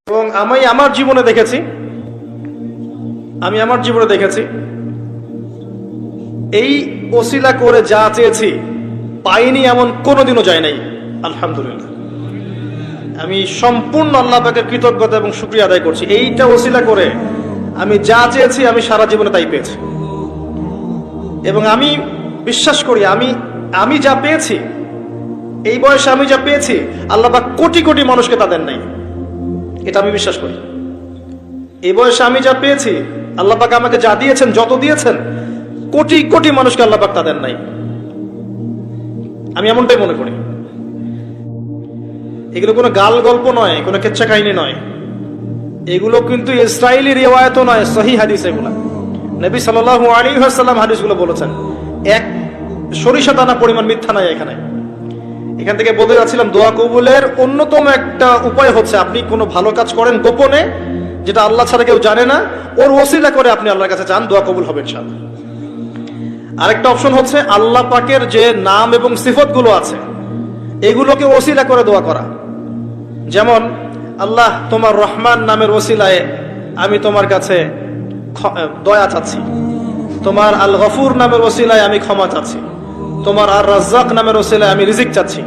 এবং আমি আমার জীবনে দেখেছি এই ওসিলা করে যা চেয়েছি পাইনি এমন কোনোদিনও যায় নাই। আলহামদুলিল্লাহ, আমি সম্পূর্ণ আল্লাহ পাকের কৃতজ্ঞতা এবং শুকরিয়া আদায় করছি। এইটা ওসিলা করে আমি যা চেয়েছি আমি সারা জীবনে তাই পেয়েছি। এবং আমি বিশ্বাস করি আমি যা পেয়েছি, এই বয়সে আমি যা পেয়েছি, আল্লাহ পাক কোটি কোটি মানুষকে তা দেন নাই। এটা আমি বিশ্বাস করি। এই বয়সে আমি যা পেয়েছি, আল্লাহ পাক আমাকে যা দিয়েছেন, যত দিয়েছেন, কোটি কোটি মানুষকে আল্লাহ পাক তা দেন নাই। আমি এমনটাই মনে করি। এগুলো কোনো গাল গল্প নয়, কোনো কেচ্ছা কাহিনী নয়। এগুলো কিন্তু ইসরায়েলি রিওয়ায়াতও নয়, সহিহ হাদিস। এগুলা নবী সাল্লাল্লাহু আলাইহি ওয়াসাল্লাম হাদিসগুলো বলেছেন। এক সরিষা দানা পরিমাণ মিথ্যা নাই এখানে। এখান থেকে বলতে যাচ্ছিলাম, দোয়া কবুলের অন্যতম একটা উপায় হচ্ছে আপনি কোনো ভালো কাজ করেন গোপনে, যেটা আল্লাহ ছাড়া কেউ জানে না, ওর ওসিলা করে আপনি আল্লাহর কাছে চান, দোয়া কবুল হবে ইনশাআল্লাহ। আরেকটা অপশন হচ্ছে আল্লাহ পাকের যে নাম এবং সিফত গুলো আছে এগুলোকে ওসিলা করে দোয়া করা। যেমন, আল্লাহ তোমার রহমান নামের ওসিলায় আমি তোমার কাছে দয়া চাচ্ছি, তোমার আল গফুর নামের ওসিলায় আমি ক্ষমা চাচ্ছি, তোমার আর রাজ্জাক নামের ওসিলায় আমি রিজিক চাচ্ছি।